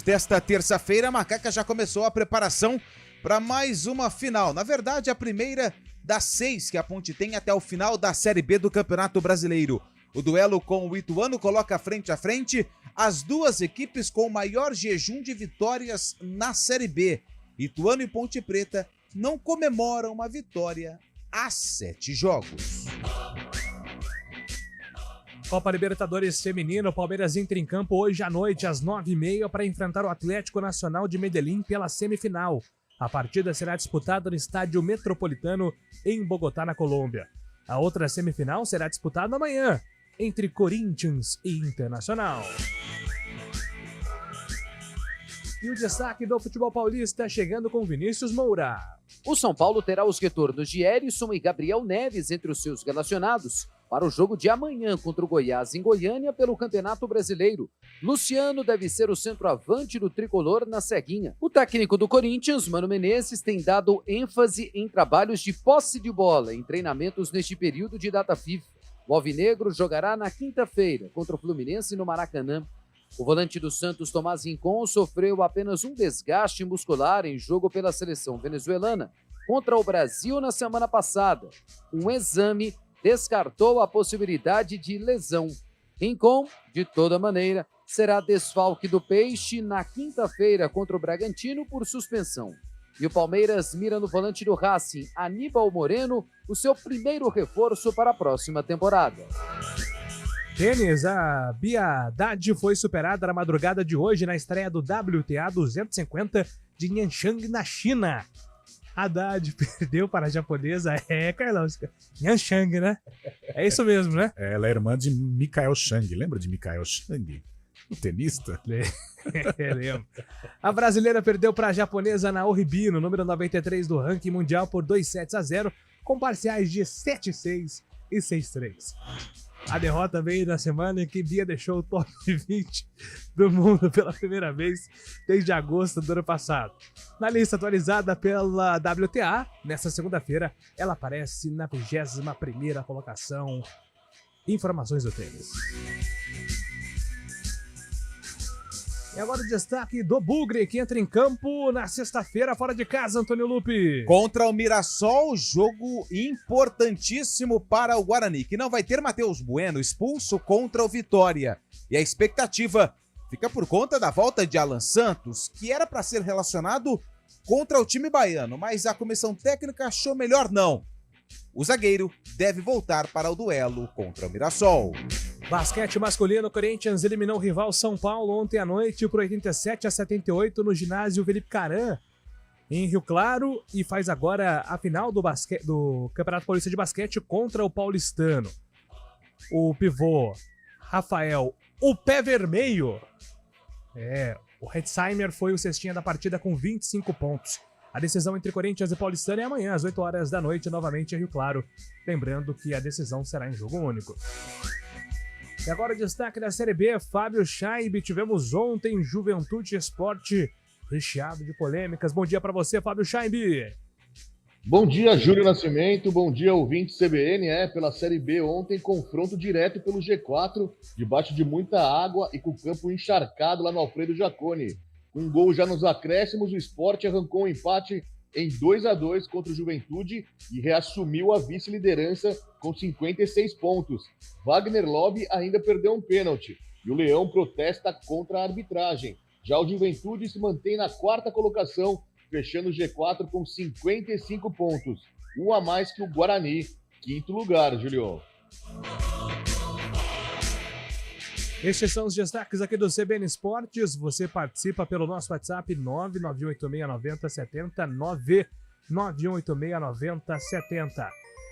desta terça-feira, a Macaca já começou a preparação para mais uma final. Na verdade, a primeira das 6 que a Ponte tem até o final da Série B do Campeonato Brasileiro. O duelo com o Ituano coloca frente a frente as duas equipes com o maior jejum de vitórias na Série B. Ituano e Ponte Preta não comemoram uma vitória há 7 jogos. Copa Libertadores Feminino, o Palmeiras entra em campo hoje à noite às 9h30 para enfrentar o Atlético Nacional de Medellín pela semifinal. A partida será disputada no Estádio Metropolitano em Bogotá, na Colômbia. A outra semifinal será disputada amanhã entre Corinthians e Internacional. E o destaque do futebol paulista chegando com Vinícius Moura. O São Paulo terá os retornos de Erisson e Gabriel Neves entre os seus relacionados para o jogo de amanhã contra o Goiás em Goiânia pelo Campeonato Brasileiro. Luciano deve ser o centroavante do tricolor na ceguinha. O técnico do Corinthians, Mano Menezes, tem dado ênfase em trabalhos de posse de bola em treinamentos neste período de data FIFA. O alvinegro jogará na quinta-feira contra o Fluminense no Maracanã. O volante do Santos, Tomás Rincon, sofreu apenas um desgaste muscular em jogo pela seleção venezuelana contra o Brasil na semana passada. Um exame descartou a possibilidade de lesão. Rincon, de toda maneira, será desfalque do Peixe na quinta-feira contra o Bragantino por suspensão. E o Palmeiras mira no volante do Racing, Aníbal Moreno, o seu primeiro reforço para a próxima temporada. Tênis, a Bia Haddad foi superada na madrugada de hoje na estreia do WTA 250 de Nyanchang, na China. Haddad perdeu para a japonesa, Carlão, Nyanchang, né? É isso mesmo, né? Ela é irmã de Michael Chang, lembra de Michael Chang? O tenista? Lembro. A brasileira perdeu para a japonesa Naomi Bino, número 93 do ranking mundial, por 2-0, com parciais de 7-6 e 6-3. A derrota veio na semana em que Bia deixou o top 20 do mundo pela primeira vez desde agosto do ano passado. Na lista atualizada pela WTA, nesta segunda-feira, ela aparece na 21ª colocação. Informações do tênis. E agora o destaque do Bugre, que entra em campo na sexta-feira, fora de casa, Antônio Lupe. Contra o Mirassol, jogo importantíssimo para o Guarani, que não vai ter Matheus Bueno expulso contra o Vitória. E a expectativa fica por conta da volta de Alan Santos, que era para ser relacionado contra o time baiano, mas a comissão técnica achou melhor não. O zagueiro deve voltar para o duelo contra o Mirassol. Basquete masculino, Corinthians eliminou o rival São Paulo ontem à noite por 87-78 no ginásio Felipe Caran, em Rio Claro, e faz agora a final do Campeonato Paulista de Basquete contra o Paulistano. O pivô Rafael, o pé vermelho, o Hetzheimer foi o cestinha da partida com 25 pontos. A decisão entre Corinthians e Paulistano é amanhã, às 8 horas da noite, novamente em Rio Claro. Lembrando que a decisão será em jogo único. E agora o destaque da Série B, Fábio Chaib. Tivemos ontem Juventude Esporte recheado de polêmicas. Bom dia para você, Fábio Chaib. Bom dia, Júlio Nascimento. Bom dia, ouvinte CBN. Pela Série B ontem, confronto direto pelo G4, debaixo de muita água e com o campo encharcado lá no Alfredo Jaconi. Um gol já nos acréscimos, o Sport arrancou um empate em 2-2 contra o Juventude e reassumiu a vice-liderança com 56 pontos. Wagner Lobby ainda perdeu um pênalti e o Leão protesta contra a arbitragem. Já o Juventude se mantém na 4ª colocação, fechando o G4 com 55 pontos, um a mais que o Guarani, 5º lugar, Julio. Estes são os destaques aqui do CBN Esportes. Você participa pelo nosso WhatsApp 991869070, 991869070.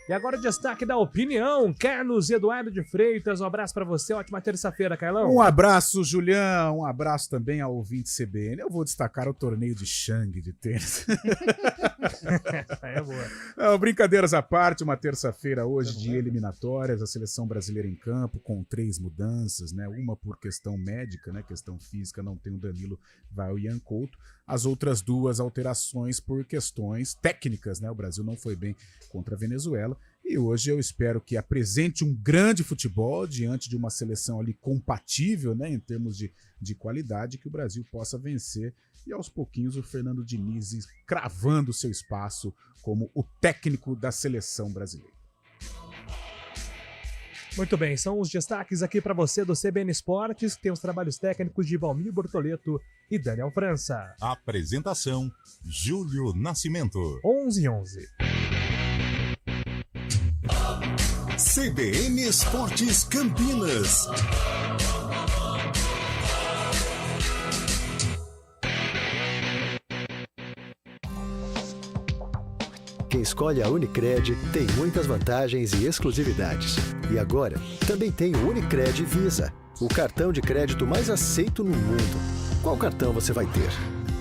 E agora o destaque da opinião, Carlos Eduardo de Freitas. Um abraço para você, ótima terça-feira, Carlão. Um abraço, Julião, um abraço também ao ouvinte CBN. Eu vou destacar o torneio de Xang de tênis. É boa. Não, brincadeiras à parte, uma terça-feira hoje de eliminatórias, a seleção brasileira em campo com 3 mudanças, né? Uma por questão médica, né? Questão física, não tem o Danilo, vai o Ian Couto. As outras 2 alterações por questões técnicas, né? O Brasil não foi bem contra a Venezuela E hoje eu espero que apresente um grande futebol diante de uma seleção ali compatível, né, em termos de qualidade, que o Brasil possa vencer. E aos pouquinhos o Fernando Diniz cravando seu espaço como o técnico da seleção brasileira. Muito bem, são os destaques aqui para você do CBN Esportes, que tem os trabalhos técnicos de Valmir Bortoleto e Daniel França. Apresentação, Júlio Nascimento. 11:11. CBN Esportes Campinas. Quem escolhe a Unicred tem muitas vantagens e exclusividades. E agora, também tem o Unicred Visa, o cartão de crédito mais aceito no mundo. Qual cartão você vai ter?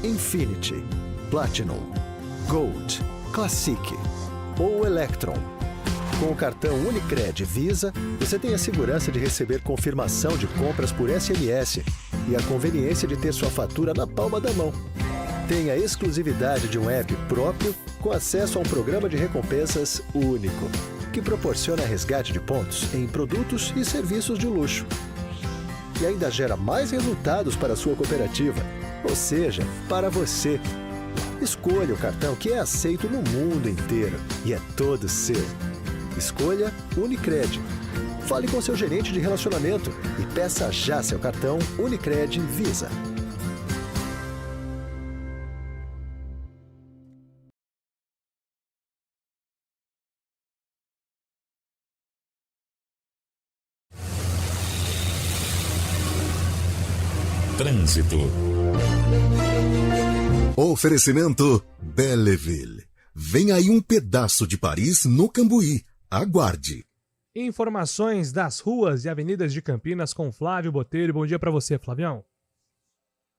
Infinity, Platinum, Gold, Classic ou Electron? Com o cartão Unicred Visa, você tem a segurança de receber confirmação de compras por SMS e a conveniência de ter sua fatura na palma da mão. Tem a exclusividade de um app próprio com acesso a um programa de recompensas único, que proporciona resgate de pontos em produtos e serviços de luxo. E ainda gera mais resultados para a sua cooperativa, ou seja, para você. Escolha o cartão que é aceito no mundo inteiro e é todo seu. Escolha Unicred. Fale com seu gerente de relacionamento e peça já seu cartão Unicred Visa. Trânsito. Oferecimento Belleville. Vem aí um pedaço de Paris no Cambuí. Aguarde. Informações das ruas e avenidas de Campinas com Flávio Botelho. Bom dia para você, Flavião.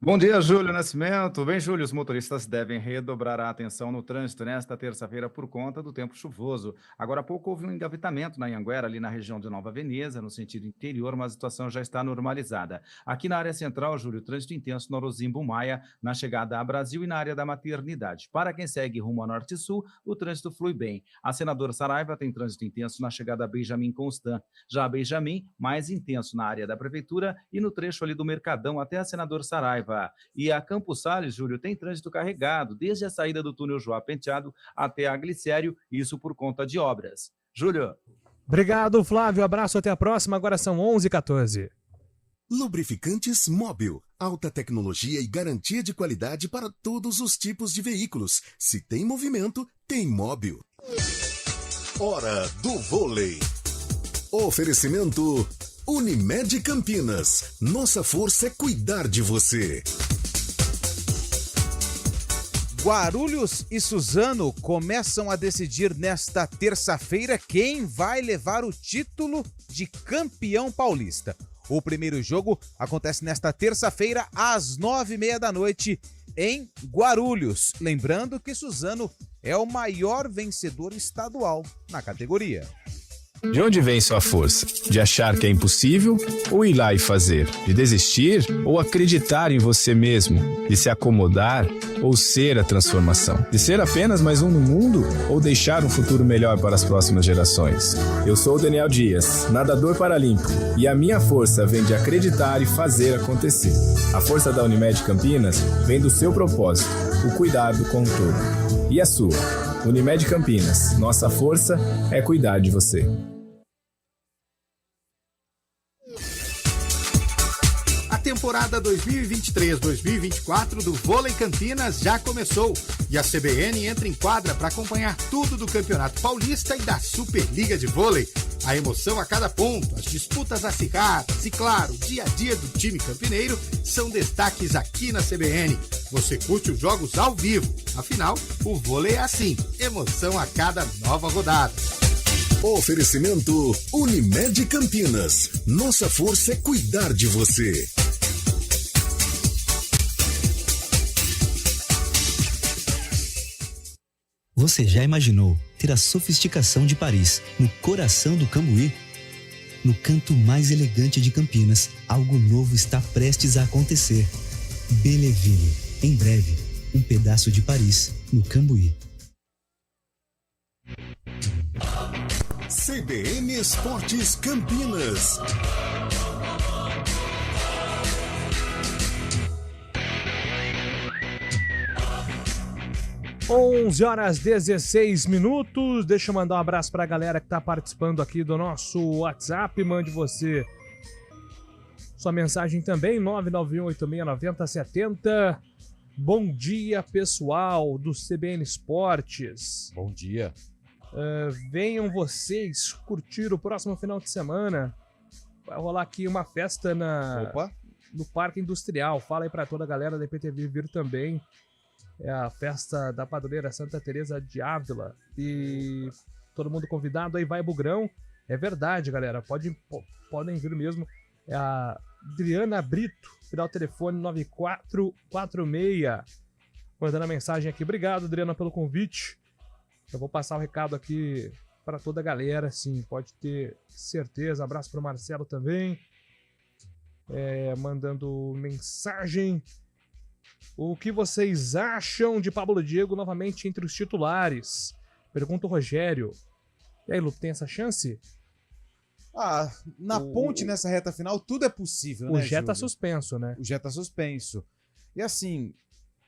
Bom dia, Júlio Nascimento. Bem, Júlio, os motoristas devem redobrar a atenção no trânsito nesta terça-feira por conta do tempo chuvoso. Agora há pouco houve um engavetamento na Anhanguera, ali na região de Nova Veneza, no sentido interior, mas a situação já está normalizada. Aqui na área central, Júlio, trânsito intenso no Orozimbo Maia, na chegada a Brasil e na área da Maternidade. Para quem segue rumo a Norte e Sul, o trânsito flui bem. A Senador Saraiva tem trânsito intenso na chegada a Benjamin Constant. Já a Benjamin, mais intenso na área da Prefeitura e no trecho ali do Mercadão até a Senador Saraiva. E a Campos Sales, Júlio, tem trânsito carregado, desde a saída do túnel João Penteado até a Glicério, isso por conta de obras. Júlio. Obrigado, Flávio. Abraço, até a próxima. Agora são 11h14. Lubrificantes Móbil. Alta tecnologia e garantia de qualidade para todos os tipos de veículos. Se tem movimento, tem Móbil. Hora do vôlei. Oferecimento Unimed Campinas. Nossa força é cuidar de você. Guarulhos e Suzano começam a decidir nesta terça-feira quem vai levar o título de campeão paulista. O primeiro jogo acontece nesta terça-feira às 9h30 da noite em Guarulhos. Lembrando que Suzano é o maior vencedor estadual na categoria. De onde vem sua força? De achar que é impossível ou ir lá e fazer? De desistir ou acreditar em você mesmo? De se acomodar ou ser a transformação? De ser apenas mais um no mundo ou deixar um futuro melhor para as próximas gerações? Eu sou o Daniel Dias, nadador paralímpico, e a minha força vem de acreditar e fazer acontecer. A força da Unimed Campinas vem do seu propósito, o cuidado com o todo. E a sua? Unimed Campinas, nossa força é cuidar de você. A temporada 2023-2024 do Vôlei Campinas já começou e a CBN entra em quadra para acompanhar tudo do Campeonato Paulista e da Superliga de Vôlei. A emoção a cada ponto, as disputas acirradas e, claro, o dia a dia do time campineiro são destaques aqui na CBN. Você curte os jogos ao vivo, afinal, o vôlei é assim, emoção a cada nova rodada. Oferecimento Unimed Campinas. Nossa força é cuidar de você. Você já imaginou ter a sofisticação de Paris no coração do Cambuí? No canto mais elegante de Campinas, algo novo está prestes a acontecer. Belleville, em breve, um pedaço de Paris no Cambuí. CBN Esportes Campinas. 11h16. Deixa eu mandar um abraço pra galera que tá participando aqui do nosso WhatsApp. Mande você sua mensagem também, 991869070. Bom dia, pessoal do CBN Esportes. Bom dia. Venham vocês curtir o próximo final de semana. Vai rolar aqui uma festa no Parque Industrial. Fala aí pra toda a galera da IPTV vir também. É a festa da padroeira Santa Teresa de Ávila. E todo mundo convidado aí, vai Bugrão. É verdade, galera. Podem vir mesmo. É a Adriana Brito, final telefone 9446. Mandando a mensagem aqui. Obrigado, Adriana, pelo convite. Eu vou passar o recado aqui para toda a galera, sim, pode ter certeza. Abraço para o Marcelo também. Mandando mensagem. O que vocês acham de Pablo Diego novamente entre os titulares? Pergunta o Rogério. E aí, Lupe, tem essa chance? Na Ponte, nessa reta final, tudo é possível, né, O Gé tá Júlio? suspenso, né? O Gé tá suspenso. E assim,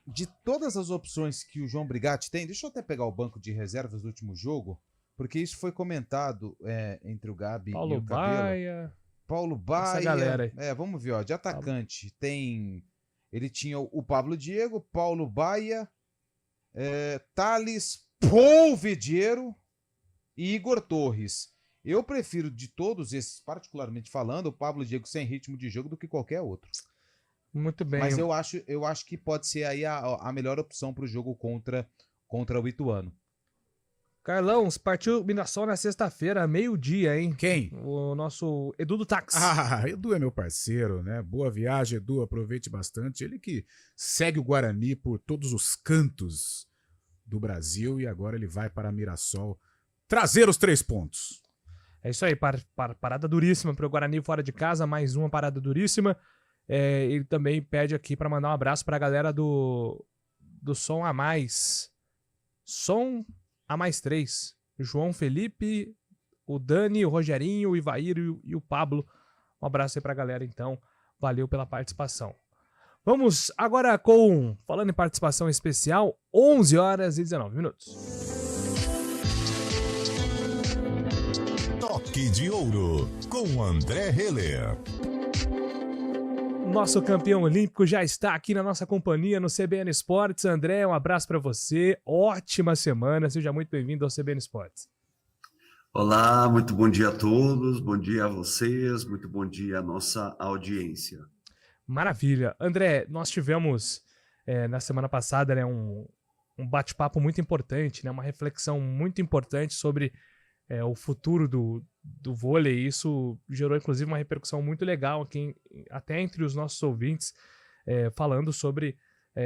de todas as opções que o João Brigatti tem, deixa eu até pegar o banco de reservas do último jogo, porque isso foi comentado entre o Gabi e o Cabelo. Paulo Baia. Essa galera aí. Vamos ver, ó, de atacante tem... Ele tinha o Pablo Diego, Paulo Baia, Thales Polvediero e Igor Torres. Eu prefiro de todos esses, particularmente falando, o Pablo Diego sem ritmo de jogo do que qualquer outro. Muito bem. Mas eu acho que pode ser aí a melhor opção para o jogo contra o Ituano. Carlão, partiu Mirassol na sexta-feira, meio-dia, hein? Quem? O nosso Edu do Táxi. Edu é meu parceiro, né? Boa viagem, Edu, aproveite bastante. Ele que segue o Guarani por todos os cantos do Brasil e agora ele vai para Mirassol trazer os 3 pontos. É isso aí, parada duríssima para o Guarani fora de casa, mais uma parada duríssima. Ele também pede aqui para mandar um abraço para a galera do Som a Mais. Som a Mais 3. João Felipe, o Dani, o Rogerinho, o Ivair e o Pablo. Um abraço aí para a galera, então. Valeu pela participação. Vamos agora falando em participação especial, 11h19. Toque de Ouro, com André Heller. Nosso campeão olímpico já está aqui na nossa companhia no CBN Esportes. André, um abraço para você. Ótima semana. Seja muito bem-vindo ao CBN Esportes. Olá, muito bom dia a todos. Bom dia a vocês. Muito bom dia à nossa audiência. Maravilha. André, nós tivemos na semana passada, né, um bate-papo muito importante, né, uma reflexão muito importante sobre o futuro do vôlei. Isso gerou, inclusive, uma repercussão muito legal aqui, até entre os nossos ouvintes, falando sobre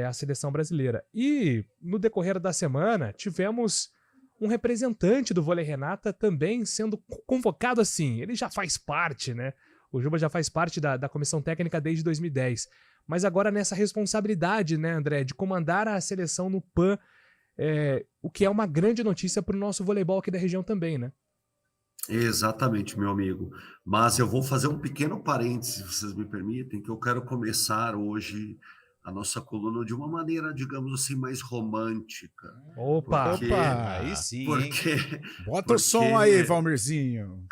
a seleção brasileira. E, no decorrer da semana, tivemos um representante do Vôlei Renata também sendo convocado assim. Ele já faz parte, né? O Juba já faz parte da comissão técnica desde 2010. Mas agora nessa responsabilidade, né, André, de comandar a seleção no PAN, o que é uma grande notícia para o nosso voleibol aqui da região também, né? Exatamente, meu amigo. Mas eu vou fazer um pequeno parênteses, se vocês me permitem, que eu quero começar hoje a nossa coluna de uma maneira, digamos assim, mais romântica. Opa! Aí sim, Bota o som aí, Valmirzinho.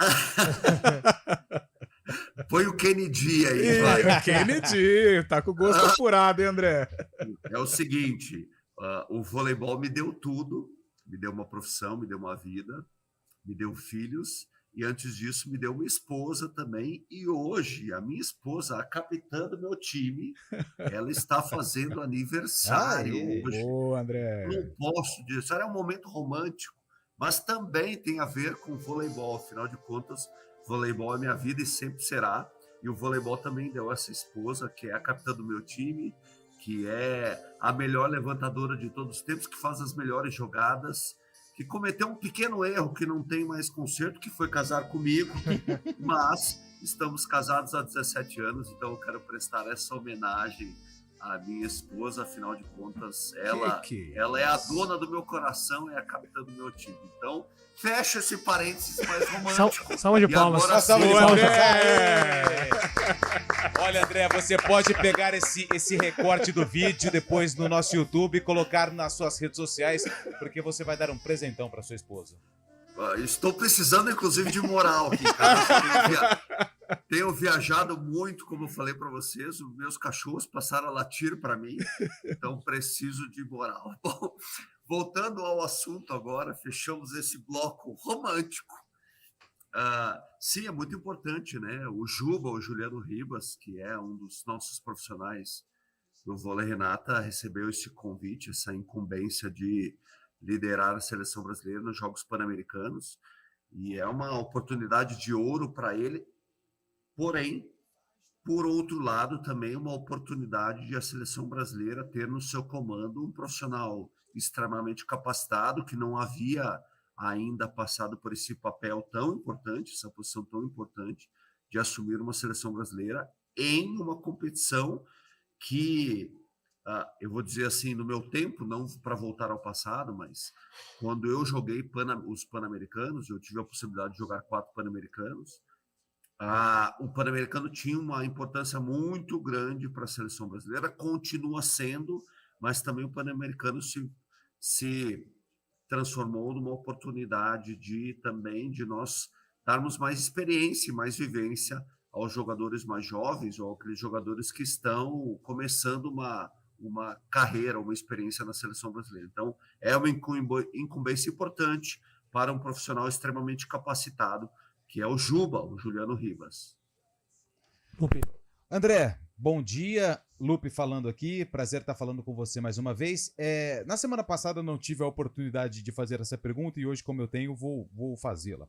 Põe o Kennedy aí. O Kennedy, tá com gosto apurado, hein, André? É o seguinte, o voleibol me deu tudo, me deu uma profissão, me deu uma vida, me deu filhos, e antes disso me deu uma esposa também, e hoje a minha esposa, a capitã do meu time, ela está fazendo aniversário hoje. Boa, André. Não posso dizer, é um momento romântico, mas também tem a ver com voleibol, afinal de contas, voleibol é minha vida e sempre será, e o voleibol também deu essa esposa, que é a capitã do meu time, que é a melhor levantadora de todos os tempos, que faz as melhores jogadas, que cometeu um pequeno erro que não tem mais conserto, que foi casar comigo, mas estamos casados há 17 anos, então eu quero prestar essa homenagem a minha esposa, afinal de contas, ela é a dona do meu coração, é a capitã do meu time. Então, fecha esse parênteses mais romântico. Salva de palmas. Olha, André, você pode pegar esse recorte do vídeo depois no nosso YouTube e colocar nas suas redes sociais, porque você vai dar um presentão para sua esposa. Estou precisando, inclusive, de moral aqui, cara. Tenho viajado muito, como eu falei para vocês. Os meus cachorros passaram a latir para mim, então preciso de moral. Bom, voltando ao assunto agora, fechamos esse bloco romântico. Sim, é muito importante, né? O Juba, o Juliano Ribas, que é um dos nossos profissionais do vôlei Renata, recebeu esse convite, essa incumbência de liderar a seleção brasileira nos Jogos Pan-Americanos, e é uma oportunidade de ouro para ele. Porém, por outro lado, também uma oportunidade de a seleção brasileira ter no seu comando um profissional extremamente capacitado, que não havia ainda passado por esse papel tão importante, essa posição tão importante, de assumir uma seleção brasileira em uma competição que, eu vou dizer assim, no meu tempo, não para voltar ao passado, mas quando eu joguei os Pan-Americanos, eu tive a possibilidade de jogar 4 Pan-Americanos. O Pan-Americano tinha uma importância muito grande para a seleção brasileira, continua sendo, mas também o Pan-Americano se transformou numa oportunidade de nós darmos mais experiência, mais vivência aos jogadores mais jovens ou aqueles jogadores que estão começando uma carreira, uma experiência na seleção brasileira. Então, é uma incumbência importante para um profissional extremamente capacitado, que é o Juba, o Juliano Ribas. Lupe. André, bom dia. Lupe falando aqui, prazer estar falando com você mais uma vez. Na semana passada eu não tive a oportunidade de fazer essa pergunta e hoje, como eu tenho, vou fazê-la.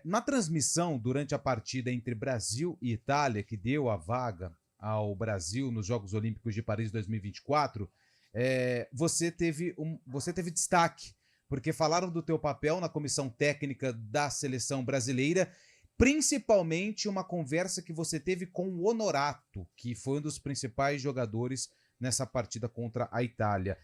Na transmissão, durante a partida entre Brasil e Itália, que deu a vaga ao Brasil nos Jogos Olímpicos de Paris 2024, você teve destaque, porque falaram do teu papel na comissão técnica da seleção brasileira, principalmente uma conversa que você teve com o Honorato, que foi um dos principais jogadores nessa partida contra a Itália.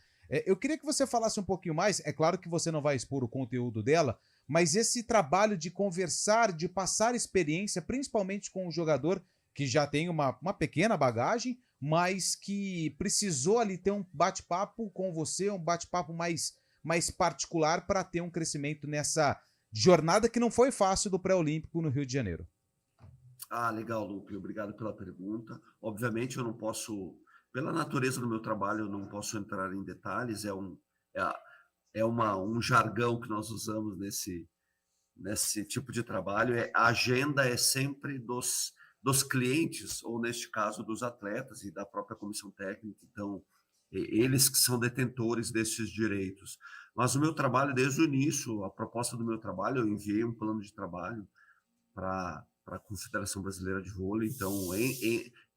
Eu queria que você falasse um pouquinho mais, é claro que você não vai expor o conteúdo dela, mas esse trabalho de conversar, de passar experiência, principalmente com o jogador que já tem uma pequena bagagem, mas que precisou ali ter um bate-papo com você, um bate-papo mais particular para ter um crescimento nessa jornada que não foi fácil do pré-olímpico no Rio de Janeiro. Legal, Lupe. Obrigado pela pergunta. Obviamente eu não posso, pela natureza do meu trabalho, eu não posso entrar em detalhes. É um jargão que nós usamos nesse tipo de trabalho. A agenda é sempre dos clientes, ou neste caso dos atletas e da própria comissão técnica. Então, eles que são detentores desses direitos. Mas o meu trabalho, desde o início, a proposta do meu trabalho, eu enviei um plano de trabalho para a Confederação Brasileira de Vôlei. Então,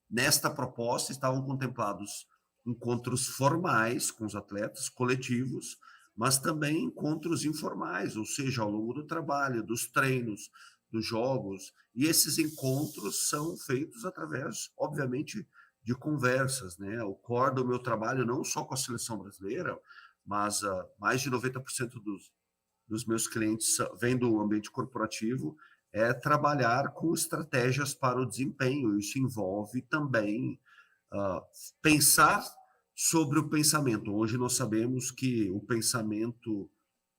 nesta proposta estavam contemplados encontros formais com os atletas, coletivos, mas também encontros informais, ou seja, ao longo do trabalho, dos treinos, dos jogos. E esses encontros são feitos através, obviamente, de conversas, né? O core do meu trabalho, não só com a seleção brasileira, mas mais de 90% dos meus clientes vêm do ambiente corporativo, é trabalhar com estratégias para o desempenho. Isso envolve também pensar sobre o pensamento. Hoje nós sabemos que o pensamento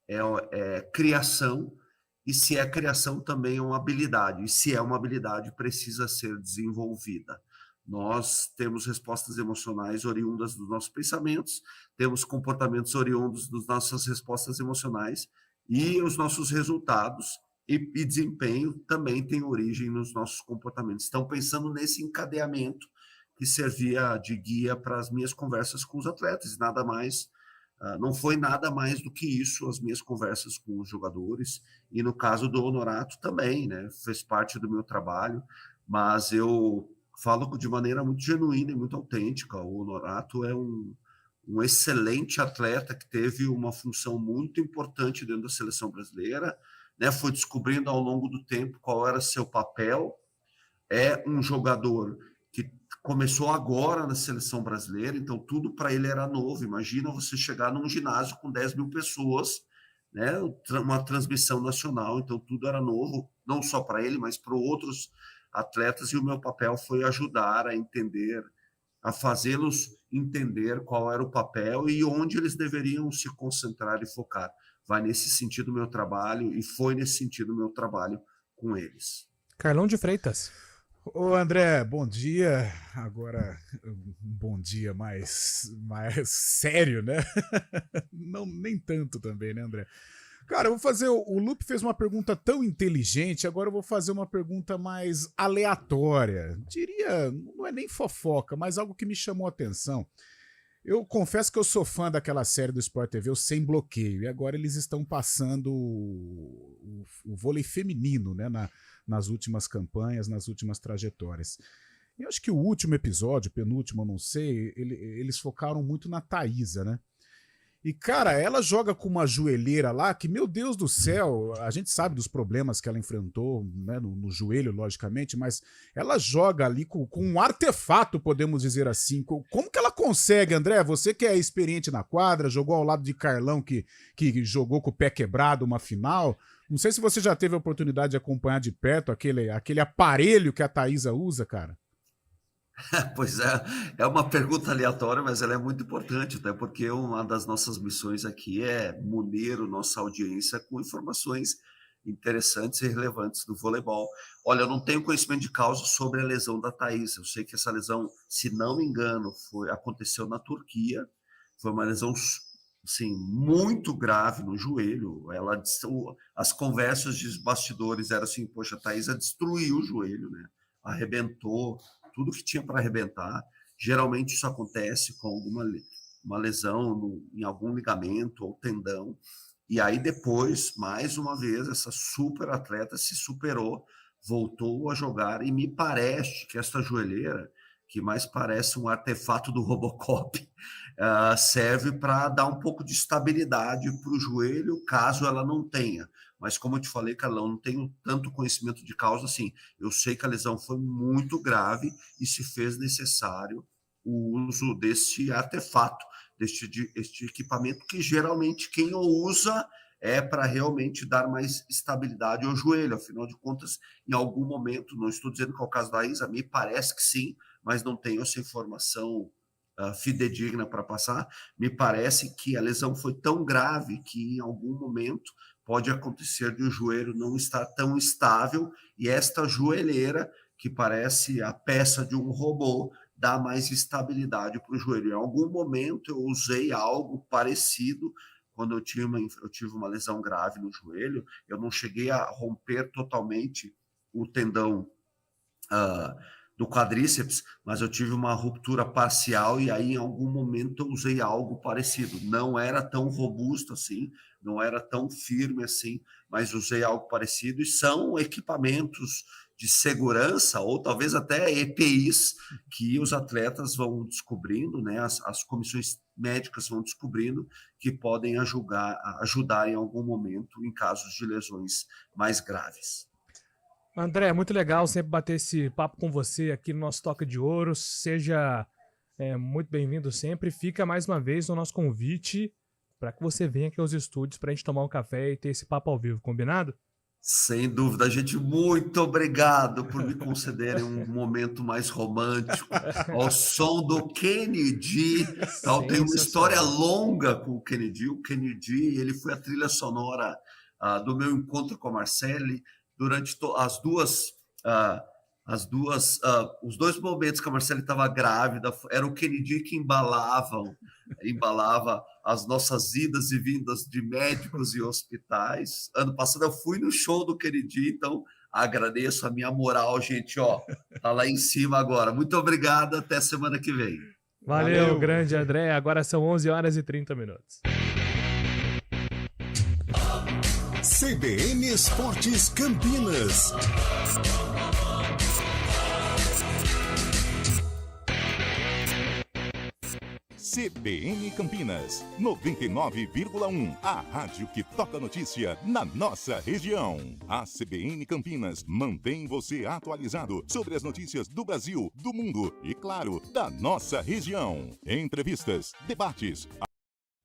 é criação, e se é criação também é uma habilidade, e se é uma habilidade precisa ser desenvolvida. Nós temos respostas emocionais oriundas dos nossos pensamentos, temos comportamentos oriundos das nossas respostas emocionais, e os nossos resultados e desempenho também têm origem nos nossos comportamentos. Então, pensando nesse encadeamento que servia de guia para as minhas conversas com os atletas, nada mais, não foi nada mais do que isso, as minhas conversas com os jogadores, e no caso do Honorato também, né, fez parte do meu trabalho, mas eu falo de maneira muito genuína e muito autêntica. O Honorato é um excelente atleta que teve uma função muito importante dentro da seleção brasileira, né? Foi descobrindo ao longo do tempo qual era seu papel. É um jogador que começou agora na seleção brasileira, então tudo para ele era novo. Imagina você chegar num ginásio com 10 mil pessoas, né? Uma transmissão nacional, então tudo era novo, não só para ele, mas para outros atletas, e o meu papel foi ajudar a entender, a fazê-los entender qual era o papel e onde eles deveriam se concentrar e focar. Vai nesse sentido o meu trabalho, e foi nesse sentido o meu trabalho com eles. Carlão de Freitas. Ô André, bom dia. Agora, um bom dia mais sério, né? Não, nem tanto também, né, André? Cara, eu vou fazer. O Lupe fez uma pergunta tão inteligente, agora eu vou fazer uma pergunta mais aleatória. Diria, não é nem fofoca, mas algo que me chamou a atenção. Eu confesso que eu sou fã daquela série do Sport TV, o Sem Bloqueio, e agora eles estão passando o vôlei feminino, né, nas últimas campanhas, nas últimas trajetórias. Eu acho que o último episódio, penúltimo, eu não sei, eles focaram muito na Thaísa, né? E, cara, ela joga com uma joelheira lá que, meu Deus do céu, a gente sabe dos problemas que ela enfrentou, né, no joelho, logicamente, mas ela joga ali com um artefato, podemos dizer assim. Como que ela consegue, André? Você que é experiente na quadra, jogou ao lado de Carlão, que jogou com o pé quebrado uma final. Não sei se você já teve a oportunidade de acompanhar de perto aquele aparelho que a Thaísa usa, cara. Pois é uma pergunta aleatória, mas ela é muito importante, até porque uma das nossas missões aqui é munir a nossa audiência com informações interessantes e relevantes do voleibol. Olha, eu não tenho conhecimento de causa sobre a lesão da Thaísa. Eu sei que essa lesão, se não me engano, aconteceu na Turquia. Foi uma lesão, assim, muito grave no joelho. As conversas de bastidores eram assim: poxa, a Thaísa destruiu o joelho, né? Arrebentou tudo que tinha para arrebentar. Geralmente isso acontece com uma lesão em algum ligamento ou tendão. E aí depois, mais uma vez, essa super atleta se superou, voltou a jogar, e me parece que esta joelheira, que mais parece um artefato do Robocop, serve para dar um pouco de estabilidade para o joelho, caso ela não tenha. Mas como eu te falei, Carlão, não tenho tanto conhecimento de causa assim. Eu sei que a lesão foi muito grave e se fez necessário o uso deste artefato, deste equipamento, que geralmente quem o usa é para realmente dar mais estabilidade ao joelho. Afinal de contas, em algum momento, não estou dizendo que é o caso da Isa, me parece que sim, mas não tenho essa informação fidedigna para passar. Me parece que a lesão foi tão grave que em algum momento pode acontecer de o joelho não estar tão estável, e esta joelheira, que parece a peça de um robô, dá mais estabilidade para o joelho. Em algum momento eu usei algo parecido quando eu tive uma lesão grave no joelho. Eu não cheguei a romper totalmente o tendão do quadríceps, mas eu tive uma ruptura parcial, e aí em algum momento eu usei algo parecido. Não era tão robusto assim, não era tão firme assim, mas usei algo parecido, e são equipamentos de segurança, ou talvez até EPIs, que os atletas vão descobrindo, né? As comissões médicas vão descobrindo, que podem ajudar em algum momento em casos de lesões mais graves. André, é muito legal sempre bater esse papo com você aqui no nosso Toca de Ouro. Seja muito bem-vindo sempre. Fica mais uma vez o nosso convite para que você venha aqui aos estúdios para a gente tomar um café e ter esse papo ao vivo, combinado? Sem dúvida, gente. Muito obrigado por me concederem um momento mais romântico ao som do Kennedy. Então, tem uma história longa com o Kennedy. O Kennedy, ele foi a trilha sonora do meu encontro com a Marcele durante os dois momentos que a Marcele estava grávida. Era o Kennedy que embalava as nossas idas e vindas de médicos e hospitais. Ano passado eu fui no show do Kennedy, então agradeço a minha moral, gente, tá lá em cima agora. Muito obrigado, até semana que vem. Valeu, grande André. Agora são 11h30. CBN Esportes Campinas. CBN Campinas, 99,1. A rádio que toca notícia na nossa região. A CBN Campinas mantém você atualizado sobre as notícias do Brasil, do mundo e, claro, da nossa região. Entrevistas, debates.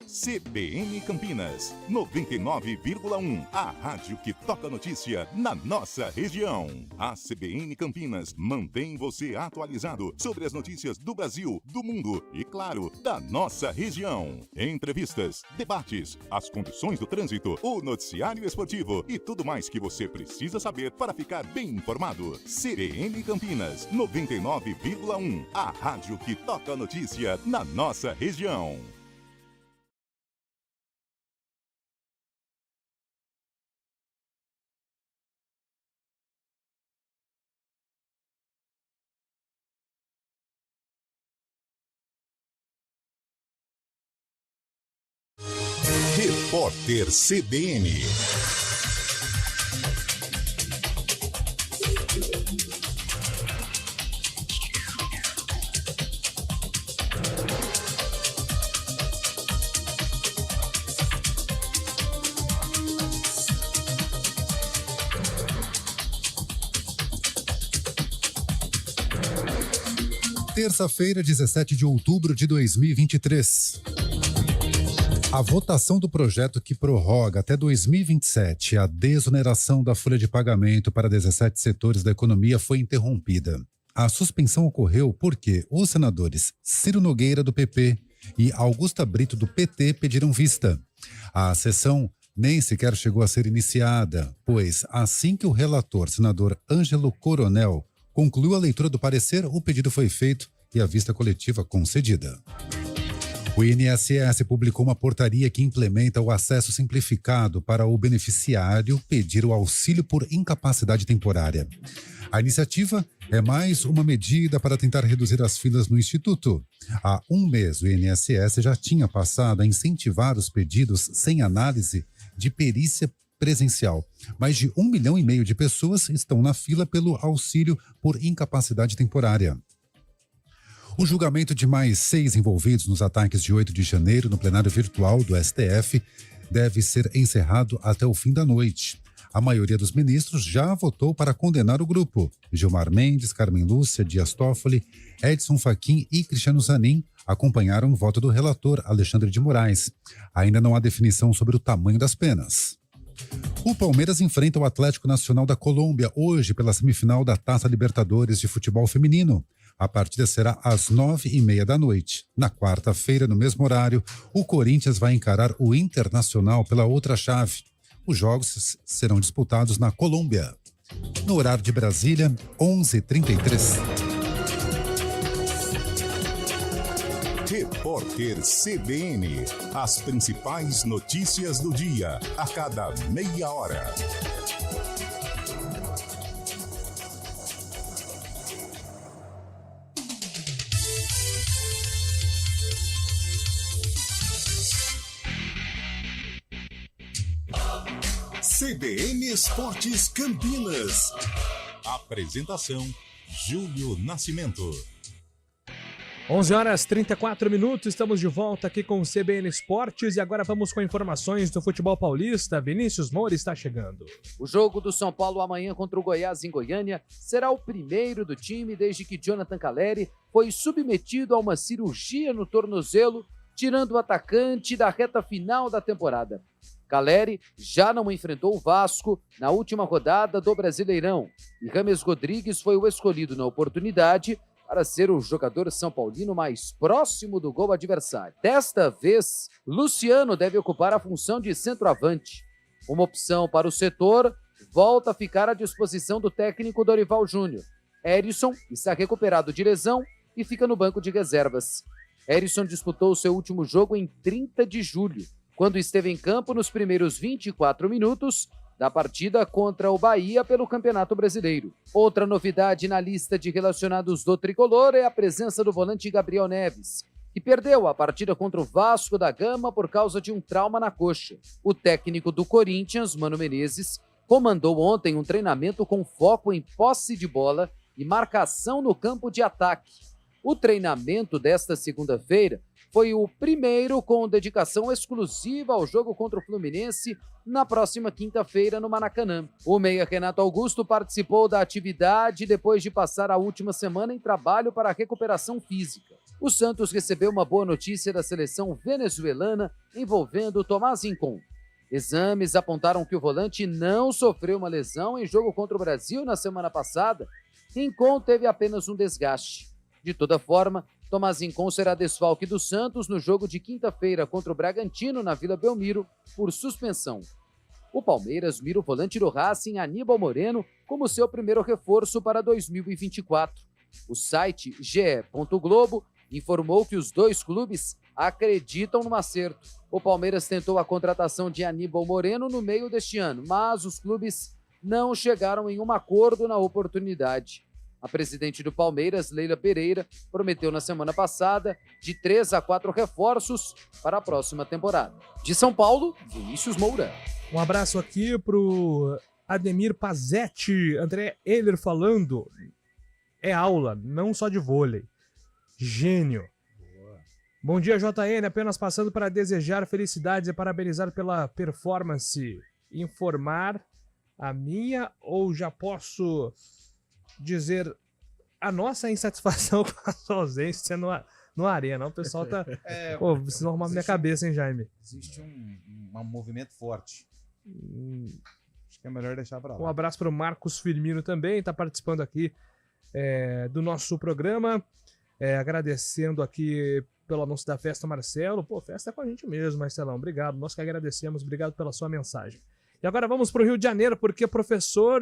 CBN Campinas, 99,1. A rádio que toca notícia na nossa região. A CBN Campinas mantém você atualizado sobre as notícias do Brasil, do mundo e, claro, da nossa região. Entrevistas, debates, as condições do trânsito, o noticiário esportivo e tudo mais que você precisa saber para ficar bem informado. CBN Campinas, 99,1. A rádio que toca notícia na nossa região. Repórter CBN. Terça-feira, 17 de outubro de 2023. A votação do projeto que prorroga até 2027 a desoneração da folha de pagamento para 17 setores da economia foi interrompida. A suspensão ocorreu porque os senadores Ciro Nogueira, do PP, e Augusta Brito, do PT, pediram vista. A sessão nem sequer chegou a ser iniciada, pois assim que o relator, senador Ângelo Coronel, concluiu a leitura do parecer, o pedido foi feito e a vista coletiva concedida. O INSS publicou uma portaria que implementa o acesso simplificado para o beneficiário pedir o auxílio por incapacidade temporária. A iniciativa é mais uma medida para tentar reduzir as filas no Instituto. Há um mês, o INSS já tinha passado a incentivar os pedidos sem análise de perícia presencial. Mais de 1,5 milhão de pessoas estão na fila pelo auxílio por incapacidade temporária. O julgamento de mais 6 envolvidos nos ataques de 8 de janeiro no plenário virtual do STF deve ser encerrado até o fim da noite. A maioria dos ministros já votou para condenar o grupo. Gilmar Mendes, Carmen Lúcia, Dias Toffoli, Edson Fachin e Cristiano Zanin acompanharam o voto do relator Alexandre de Moraes. Ainda não há definição sobre o tamanho das penas. O Palmeiras enfrenta o Atlético Nacional da Colômbia hoje pela semifinal da Taça Libertadores de Futebol Feminino. A partida será às 9h30 da noite. Na quarta-feira, no mesmo horário, o Corinthians vai encarar o Internacional pela outra chave. Os jogos serão disputados na Colômbia. No horário de Brasília, 11h33. Repórter CBN. As principais notícias do dia, a cada meia hora. CBN Esportes Campinas. Apresentação: Júlio Nascimento. 11h34, estamos de volta aqui com o CBN Esportes e agora vamos com informações do futebol paulista. Vinícius Moura está chegando. O jogo do São Paulo amanhã contra o Goiás em Goiânia será o primeiro do time desde que Jonathan Calleri foi submetido a uma cirurgia no tornozelo, tirando o atacante da reta final da temporada. Calleri já não enfrentou o Vasco na última rodada do Brasileirão e James Rodrigues foi o escolhido na oportunidade para ser o jogador são paulino mais próximo do gol adversário. Desta vez, Luciano deve ocupar a função de centroavante. Uma opção para o setor volta a ficar à disposição do técnico Dorival Júnior. Erisson está recuperado de lesão e fica no banco de reservas. Erisson disputou seu último jogo em 30 de julho, quando esteve em campo nos primeiros 24 minutos da partida contra o Bahia pelo Campeonato Brasileiro. Outra novidade na lista de relacionados do tricolor é a presença do volante Gabriel Neves, que perdeu a partida contra o Vasco da Gama por causa de um trauma na coxa. O técnico do Corinthians, Mano Menezes, comandou ontem um treinamento com foco em posse de bola e marcação no campo de ataque. O treinamento desta segunda-feira foi o primeiro com dedicação exclusiva ao jogo contra o Fluminense na próxima quinta-feira no Maracanã. O meia Renato Augusto participou da atividade depois de passar a última semana em trabalho para a recuperação física. O Santos recebeu uma boa notícia da seleção venezuelana envolvendo Tomás Rincon. Exames apontaram que o volante não sofreu uma lesão em jogo contra o Brasil na semana passada. Rincon teve apenas um desgaste. De toda forma, Tomás Rincon será desfalque do Santos no jogo de quinta-feira contra o Bragantino na Vila Belmiro por suspensão. O Palmeiras mira o volante do Racing, Aníbal Moreno, como seu primeiro reforço para 2024. O site GE. Globo informou que os dois clubes acreditam no acerto. O Palmeiras tentou a contratação de Aníbal Moreno no meio deste ano, mas os clubes não chegaram em um acordo na oportunidade. A presidente do Palmeiras, Leila Pereira, prometeu na semana passada de 3 a 4 reforços para a próxima temporada. De São Paulo, Vinícius Moura. Um abraço aqui pro Ademir Pazetti, André Ehler falando. É aula, não só de vôlei. Gênio. Boa. Bom dia, JN. Apenas passando para desejar felicidades e parabenizar pela performance. Informar a minha ou já posso dizer a nossa insatisfação com a sua ausência no Arena. O pessoal tá... Pô, preciso arrumar minha cabeça, hein, Jaime? Existe um movimento forte. Acho que é melhor deixar pra lá. Um abraço para o Marcos Firmino também, tá participando aqui do nosso programa. Agradecendo aqui pelo anúncio da festa, Marcelo. Pô, festa é com a gente mesmo, Marcelão. Obrigado. Nós que agradecemos. Obrigado pela sua mensagem. E agora vamos para o Rio de Janeiro, porque o professor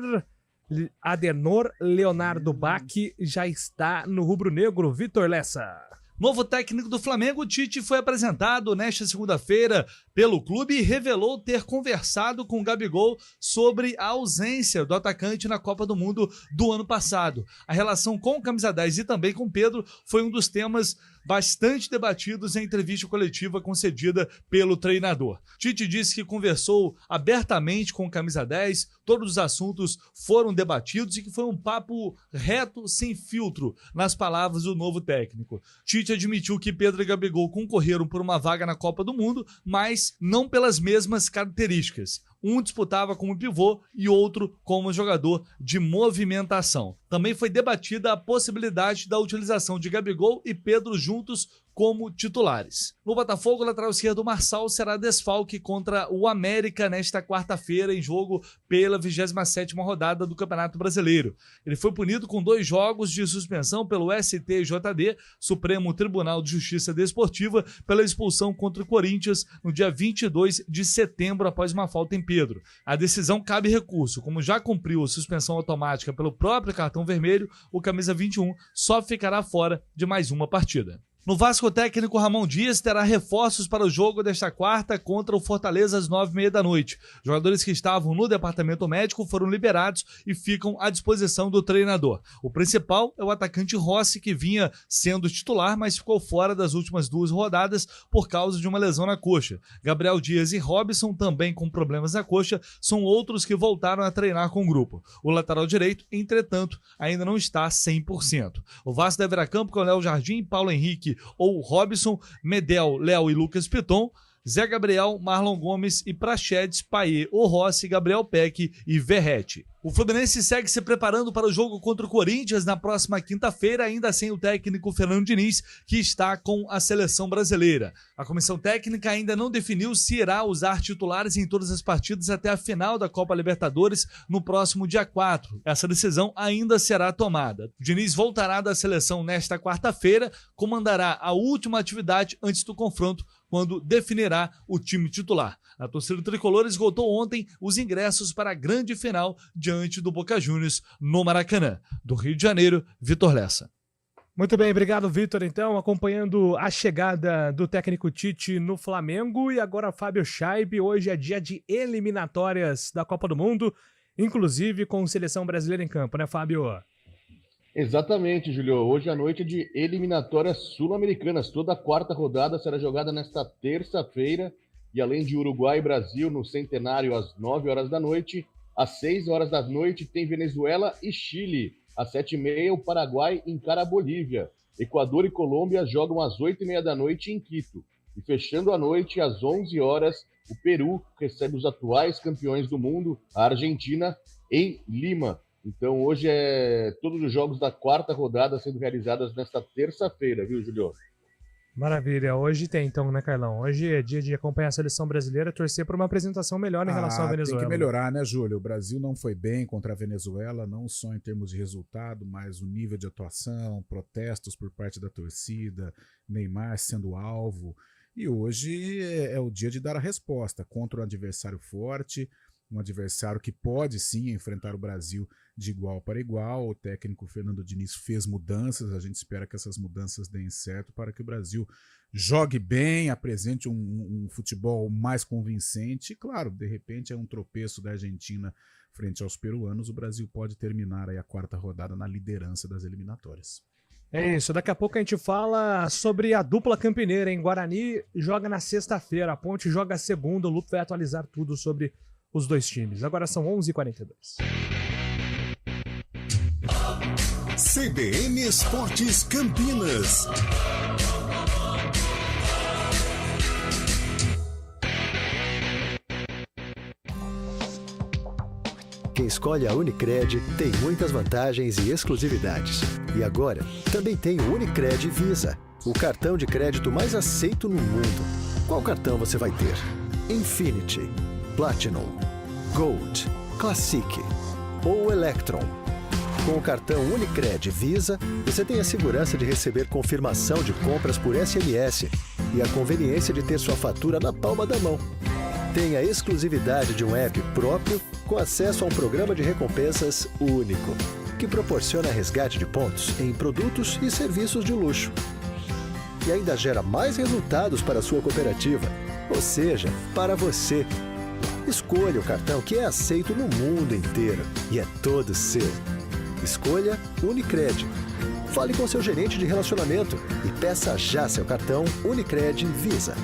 Adenor Leonardo Bach já está no rubro-negro. Vitor Lessa. Novo técnico do Flamengo, Tite, foi apresentado nesta segunda-feira pelo clube e revelou ter conversado com o Gabigol sobre a ausência do atacante na Copa do Mundo do ano passado. A relação com o Camisa 10 e também com Pedro foi um dos temas bastante debatidos em entrevista coletiva concedida pelo treinador. Tite disse que conversou abertamente com o Camisa 10, todos os assuntos foram debatidos e que foi um papo reto, sem filtro, nas palavras do novo técnico. Tite admitiu que Pedro e Gabigol concorreram por uma vaga na Copa do Mundo, mas não pelas mesmas características. Um disputava como pivô e outro como jogador de movimentação. Também foi debatida a possibilidade da utilização de Gabigol e Pedro juntos como titulares. No Botafogo, o lateral esquerdo Marçal será desfalque contra o América nesta quarta-feira em jogo pela 27ª rodada do Campeonato Brasileiro. Ele foi punido com 2 jogos de suspensão pelo STJD, Supremo Tribunal de Justiça Desportiva, pela expulsão contra o Corinthians no dia 22 de setembro após uma falta em Pedro. A decisão cabe recurso. Como já cumpriu a suspensão automática pelo próprio cartão vermelho, o camisa 21 só ficará fora de mais uma partida. No Vasco, o técnico Ramon Dias terá reforços para o jogo desta quarta contra o Fortaleza às 9h30 da noite. Jogadores que estavam no departamento médico foram liberados e ficam à disposição do treinador. O principal é o atacante Rossi, que vinha sendo titular, mas ficou fora das últimas 2 rodadas por causa de uma lesão na coxa. Gabriel Dias e Robson, também com problemas na coxa, são outros que voltaram a treinar com o grupo. O lateral direito, entretanto, ainda não está 100%. O Vasco deve ir a campo com Léo Jardim, Paulo Henrique ou Robson, Medel, Léo e Lucas Piton, Zé Gabriel, Marlon Gomes e Praxedes, Paier, O Rossi, Gabriel Peck e Verrete. O Fluminense segue se preparando para o jogo contra o Corinthians na próxima quinta-feira, ainda sem o técnico Fernando Diniz, que está com a seleção brasileira. A comissão técnica ainda não definiu se irá usar titulares em todas as partidas até a final da Copa Libertadores no próximo dia 4. Essa decisão ainda será tomada. Diniz voltará da seleção nesta quarta-feira, comandará a última atividade antes do confronto, quando definirá o time titular. A torcida tricolor esgotou ontem os ingressos para a grande final diante do Boca Juniors no Maracanã. Do Rio de Janeiro, Vitor Lessa. Muito bem, obrigado, Vitor. Então, acompanhando a chegada do técnico Tite no Flamengo. E agora, Fábio Scheib. Hoje é dia de eliminatórias da Copa do Mundo, inclusive com seleção brasileira em campo, né, Fábio? Exatamente, Julio. Hoje à noite é de eliminatórias sul-americanas. Toda a quarta rodada será jogada nesta terça-feira. E além de Uruguai e Brasil no Centenário às 9h da noite, às 6h da noite tem Venezuela e Chile. Às 7h30 o Paraguai encara a Bolívia. Equador e Colômbia jogam às 8h30 da noite em Quito. E fechando a noite, às 11 horas, o Peru recebe os atuais campeões do mundo, a Argentina, em Lima. Então hoje todos os jogos da quarta rodada sendo realizados nesta terça-feira, viu, Julio? Maravilha. Hoje tem então, né, Carlão? Hoje é dia de acompanhar a seleção brasileira, torcer por uma apresentação melhor em relação à Venezuela. Tem que melhorar, né, Júlio? O Brasil não foi bem contra a Venezuela, não só em termos de resultado, mas o nível de atuação, protestos por parte da torcida, Neymar sendo alvo. E hoje é o dia de dar a resposta contra um adversário forte, um adversário que pode sim enfrentar o Brasil de igual para igual. O técnico Fernando Diniz fez mudanças, a gente espera que essas mudanças deem certo para que o Brasil jogue bem, apresente um futebol mais convincente. E claro, de repente é um tropeço da Argentina frente aos peruanos, o Brasil pode terminar aí a quarta rodada na liderança das eliminatórias. É isso, daqui a pouco a gente fala sobre a dupla campineira, hein? Guarani joga na sexta-feira, a Ponte joga segunda, o Lupe vai atualizar tudo sobre os dois times. Agora são 11h42. CBN Esportes Campinas. Quem escolhe a Unicred tem muitas vantagens e exclusividades. E agora, também tem o Unicred Visa, o cartão de crédito mais aceito no mundo. Qual cartão você vai ter? Infinity, Platinum, Gold, Classic ou Electron? Com o cartão Unicred Visa, você tem a segurança de receber confirmação de compras por SMS e a conveniência de ter sua fatura na palma da mão. Tem a exclusividade de um app próprio com acesso a um programa de recompensas único, que proporciona resgate de pontos em produtos e serviços de luxo. E ainda gera mais resultados para a sua cooperativa, ou seja, para você. Escolha o cartão que é aceito no mundo inteiro e é todo seu. Escolha Unicred. Fale com seu gerente de relacionamento e peça já seu cartão Unicred Visa.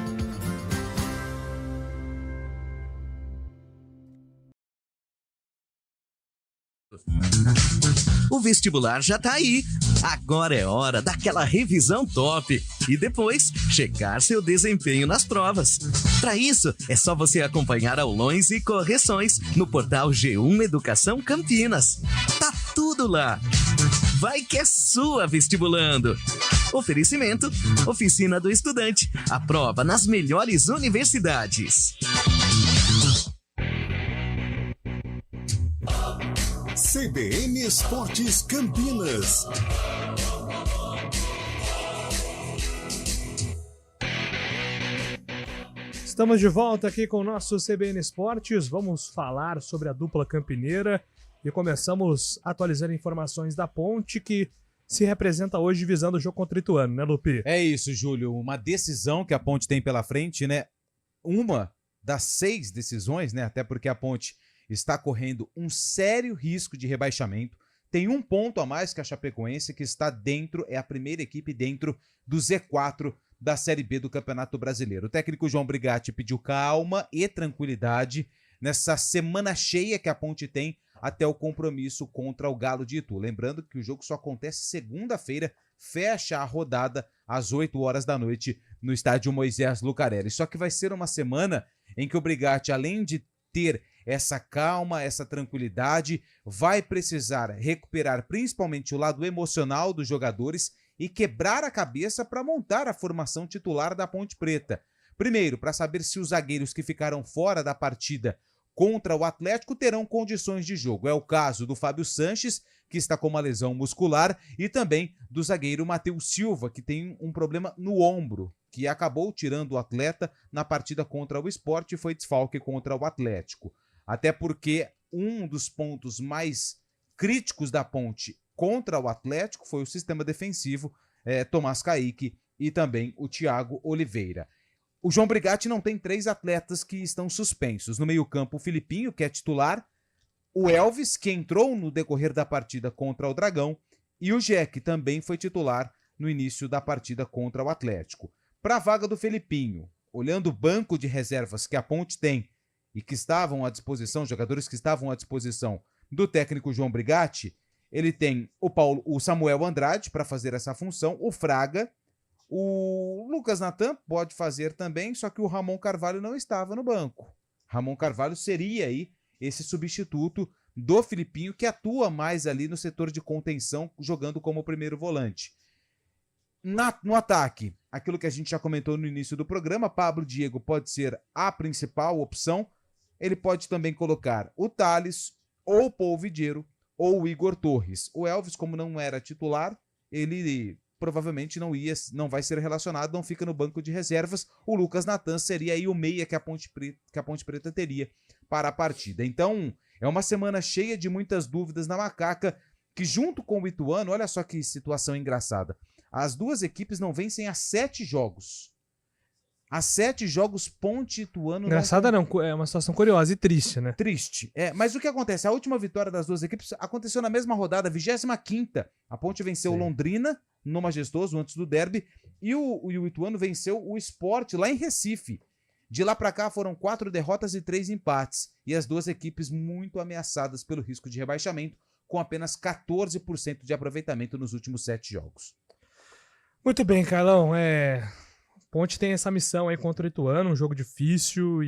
O vestibular já tá aí. Agora é hora daquela revisão top e depois checar seu desempenho nas provas. Para isso, é só você acompanhar aulões e correções no portal G1 Educação Campinas. Tá tudo lá. Vai que é sua, vestibulando. Oferecimento: Oficina do Estudante. A prova nas melhores universidades. CBN Esportes Campinas. Estamos de volta aqui com o nosso CBN Esportes. Vamos falar sobre a dupla campineira e começamos atualizando informações da Ponte, que se representa hoje visando o jogo contra o Ituano, né, Lupi? É isso, Júlio. Uma decisão que a Ponte tem pela frente, né? Uma das 6 decisões, né? Até porque a Ponte está correndo um sério risco de rebaixamento. Tem um ponto a mais que a Chapecoense, que está dentro, é a primeira equipe dentro do Z4 da Série B do Campeonato Brasileiro. O técnico João Brigatti pediu calma e tranquilidade nessa semana cheia que a Ponte tem até o compromisso contra o Galo de Itu. Lembrando que o jogo só acontece segunda-feira, fecha a rodada às 8 horas da noite no estádio Moisés Lucarelli. Só que vai ser uma semana em que o Brigatti, além de ter essa calma, essa tranquilidade, vai precisar recuperar principalmente o lado emocional dos jogadores e quebrar a cabeça para montar a formação titular da Ponte Preta. Primeiro, para saber se os zagueiros que ficaram fora da partida contra o Atlético terão condições de jogo. É o caso do Fábio Sanches, que está com uma lesão muscular, e também do zagueiro Matheus Silva, que tem um problema no ombro, que acabou tirando o atleta na partida contra o Sport e foi desfalque contra o Atlético. Até porque um dos pontos mais críticos da Ponte contra o Atlético foi o sistema defensivo, Tomás Caíque e também o Thiago Oliveira. O João Brigatti não tem 3 atletas que estão suspensos. No meio-campo, o Filipinho, que é titular, o Elvis, que entrou no decorrer da partida contra o Dragão, e o Jeque também foi titular no início da partida contra o Atlético. Para a vaga do Filipinho, olhando o banco de reservas que a Ponte tem e que estavam à disposição, jogadores que estavam à disposição do técnico João Brigatti, Ele tem o Samuel Andrade para fazer essa função, o Fraga, o Lucas Natan pode fazer também, só que o Ramon Carvalho não estava no banco. Ramon Carvalho seria aí esse substituto do Filipinho, que atua mais ali no setor de contenção, jogando como primeiro volante. No ataque, aquilo que a gente já comentou no início do programa, Pablo Diego pode ser a principal opção. Ele pode também colocar o Thales, ou o Paul Vidiero, ou o Igor Torres. O Elvis, como não era titular, ele provavelmente não vai ser relacionado, não fica no banco de reservas. O Lucas Natan seria aí o meia que a Ponte Preta teria para a partida. Então, é uma semana cheia de muitas dúvidas na Macaca, que junto com o Ituano, olha só que situação engraçada, as duas equipes não vencem há 7 jogos. Há 7 jogos Ponte e Ituano... Engraçada não, é uma situação curiosa e triste, né? Triste. Mas o que acontece? A última vitória das duas equipes aconteceu na mesma rodada, 25ª. A Ponte venceu Londrina, no Majestoso, antes do derby, e o Ituano venceu o Sport lá em Recife. De lá para cá foram 4 derrotas e 3 empates. E as duas equipes muito ameaçadas pelo risco de rebaixamento, com apenas 14% de aproveitamento nos últimos 7 jogos. Muito bem, Carlão. Ponte tem essa missão aí contra o Ituano, um jogo difícil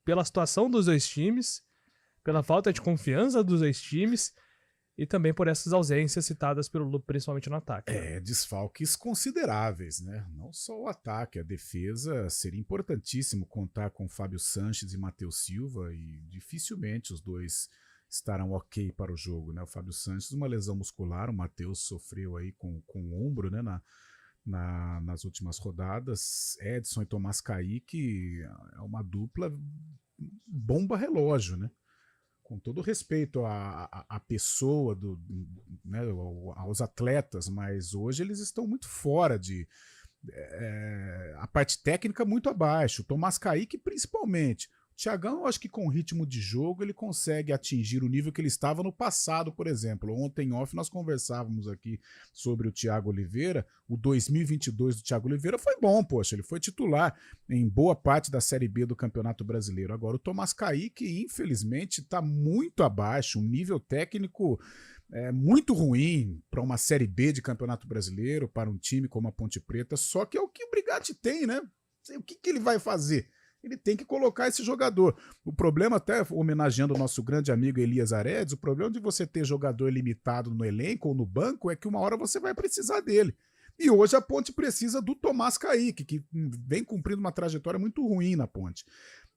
pela situação dos dois times, pela falta de confiança dos dois times e também por essas ausências citadas pelo Lupe, principalmente no ataque. Desfalques consideráveis, né? Não só o ataque, a defesa seria importantíssimo contar com Fábio Sanches e Matheus Silva e dificilmente os dois estarão ok para o jogo, né? O Fábio Sanches, uma lesão muscular, o Matheus sofreu aí com o ombro, né? Nas últimas rodadas. Edson e Tomás Kaique é uma dupla bomba relógio, né? Com todo respeito à pessoa, né, aos atletas, mas hoje eles estão muito fora a parte técnica muito abaixo. O Tomás Kaique principalmente. O Thiagão, eu acho que com o ritmo de jogo ele consegue atingir o nível que ele estava no passado, por exemplo. Ontem em off nós conversávamos aqui sobre o Thiago Oliveira. O 2022 do Thiago Oliveira foi bom, poxa, ele foi titular em boa parte da Série B do Campeonato Brasileiro. Agora o Tomás Kaique, infelizmente, está muito abaixo, um nível técnico muito ruim para uma Série B de Campeonato Brasileiro, para um time como a Ponte Preta, só que é o que o Brigatti tem, né? O que ele vai fazer? Ele tem que colocar esse jogador. O problema, até homenageando o nosso grande amigo Elias Aredes, o problema de você ter jogador limitado no elenco ou no banco é que uma hora você vai precisar dele. E hoje a Ponte precisa do Tomás Kaique, que vem cumprindo uma trajetória muito ruim na Ponte.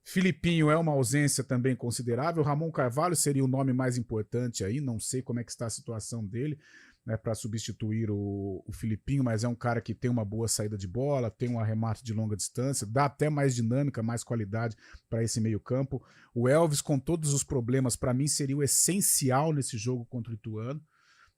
Filipinho é uma ausência também considerável. Ramon Carvalho seria o nome mais importante aí, não sei como é que está a situação dele, né, para substituir o Filipinho, mas é um cara que tem uma boa saída de bola, tem um arremate de longa distância, dá até mais dinâmica, mais qualidade para esse meio campo. O Elvis, com todos os problemas, para mim seria o essencial nesse jogo contra o Ituano,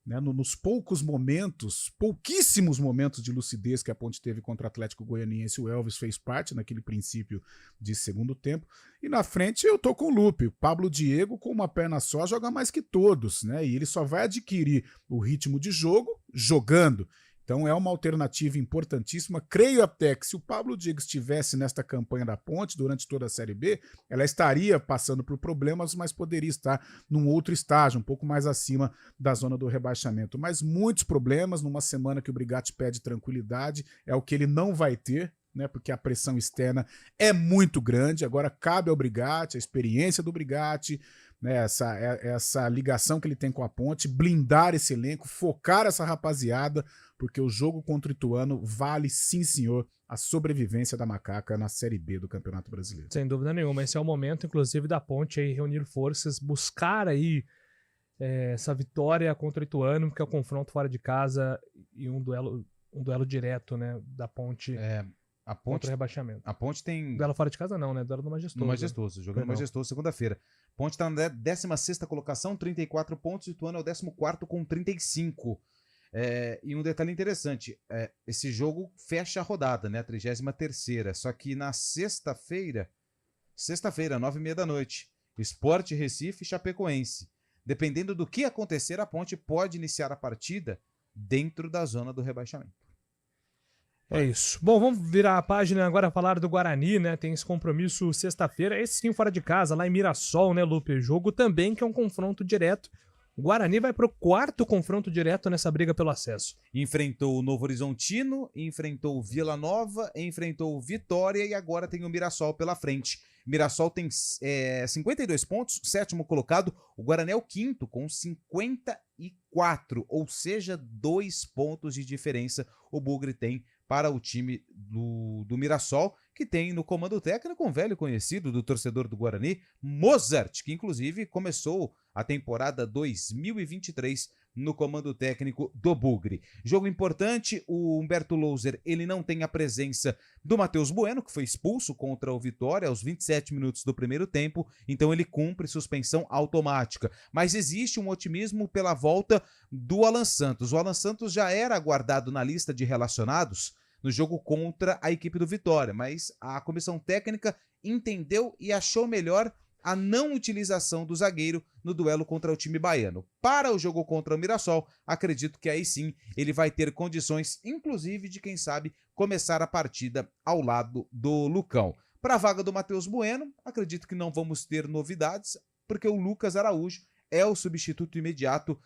né, nos pouquíssimos momentos de lucidez que a Ponte teve contra o Atlético Goianiense, o Elvis fez parte naquele princípio de segundo tempo. E na frente eu tô com o Lupe. O Pablo Diego, com uma perna só, joga mais que todos, né? E ele só vai adquirir o ritmo de jogo jogando. Então é uma alternativa importantíssima. Creio até que se o Pablo Diego estivesse nesta campanha da Ponte durante toda a Série B, ela estaria passando por problemas, mas poderia estar num outro estágio, um pouco mais acima da zona do rebaixamento. Mas muitos problemas numa semana que o Brigatti pede tranquilidade, é o que ele não vai ter, né, porque a pressão externa é muito grande. Agora cabe ao Brigatti, a experiência do Brigatti, né, essa ligação que ele tem com a Ponte, blindar esse elenco, focar essa rapaziada, porque o jogo contra o Ituano vale, sim senhor, a sobrevivência da Macaca na Série B do Campeonato Brasileiro. Sem dúvida nenhuma, esse é o momento, inclusive, da Ponte aí reunir forças, buscar aí essa vitória contra o Ituano, que é o confronto fora de casa e um duelo direto, né, da Ponte. A Ponte, contra o rebaixamento. A Ponte tem... Duelo fora de casa não, né? Duelo no Majestoso. No Majestoso, jogando no Majestoso segunda-feira. Ponte está na 16ª colocação, 34 pontos, e o Ituano é o 14º com 35. E um detalhe interessante, esse jogo fecha a rodada, né? A 33ª. Só que na sexta-feira, 9h30 da noite, Sport Recife e Chapecoense. Dependendo do que acontecer, a Ponte pode iniciar a partida dentro da zona do rebaixamento. É isso. Bom, vamos virar a página agora, falar do Guarani, né? Tem esse compromisso sexta-feira, esse sim fora de casa, lá em Mirassol, né, Lupe? Jogo também que é um confronto direto. O Guarani vai pro 4º confronto direto nessa briga pelo acesso. Enfrentou o Novo Horizontino, enfrentou o Vila Nova, enfrentou o Vitória e agora tem o Mirassol pela frente. Mirassol tem 52 pontos, 7º colocado. O Guarani é o 5º com 54, ou seja, 2 pontos de diferença o Bugre tem para o time do Mirassol, que tem no comando técnico um velho conhecido do torcedor do Guarani, Mozart, que inclusive começou a temporada 2023 no comando técnico do Bugre. Jogo importante, o Humberto Louser, ele não tem a presença do Matheus Bueno, que foi expulso contra o Vitória aos 27 minutos do primeiro tempo, então ele cumpre suspensão automática. Mas existe um otimismo pela volta do Alan Santos. O Alan Santos já era aguardado na lista de relacionados no jogo contra a equipe do Vitória, mas a comissão técnica entendeu e achou melhor a não utilização do zagueiro no duelo contra o time baiano. Para o jogo contra o Mirassol, acredito que aí sim ele vai ter condições, inclusive de, quem sabe, começar a partida ao lado do Lucão. Para a vaga do Matheus Bueno, acredito que não vamos ter novidades, porque o Lucas Araújo é o substituto imediato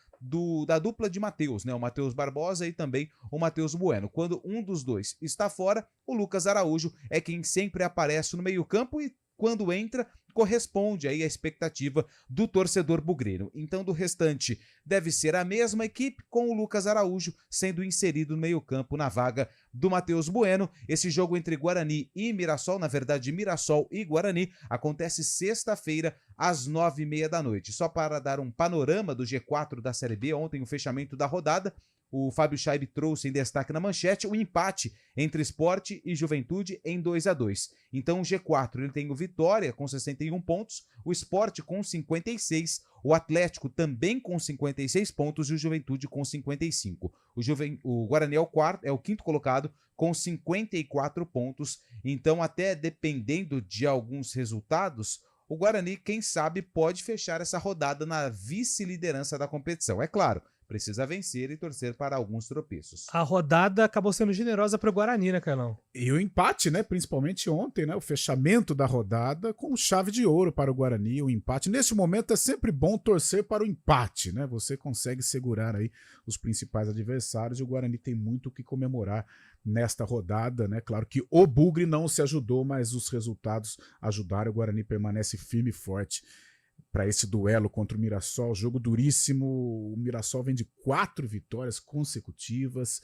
da dupla de Matheus, né? O Matheus Barbosa e também o Matheus Bueno. Quando um dos dois está fora, o Lucas Araújo é quem sempre aparece no meio-campo e, quando entra, corresponde aí à expectativa do torcedor bugreiro. Então, do restante, deve ser a mesma equipe, com o Lucas Araújo sendo inserido no meio-campo na vaga do Matheus Bueno. Esse jogo entre Guarani e Mirassol, na verdade, Mirassol e Guarani, acontece sexta-feira, às 9h30 da noite. Só para dar um panorama do G4 da Série B, ontem o fechamento da rodada, o Fábio Chaib trouxe em destaque na manchete o empate entre Sport e Juventude em 2-2. Então o G4 ele tem o Vitória com 61 pontos, o Sport com 56, o Atlético também com 56 pontos e o Juventude com 55. O Guarani é o quinto colocado com 54 pontos. Então, até dependendo de alguns resultados, o Guarani, quem sabe, pode fechar essa rodada na vice-liderança da competição. É claro, precisa vencer e torcer para alguns tropeços. A rodada acabou sendo generosa para o Guarani, né, Carlão? E o empate, né? Principalmente ontem, né? O fechamento da rodada com chave de ouro para o Guarani. O empate. Neste momento é sempre bom torcer para o empate, né? Você consegue segurar aí os principais adversários e o Guarani tem muito o que comemorar nesta rodada, né? Claro que o Bugre não se ajudou, mas os resultados ajudaram. O Guarani permanece firme e forte para esse duelo contra o Mirassol. Jogo duríssimo. O Mirassol vem de 4 vitórias consecutivas.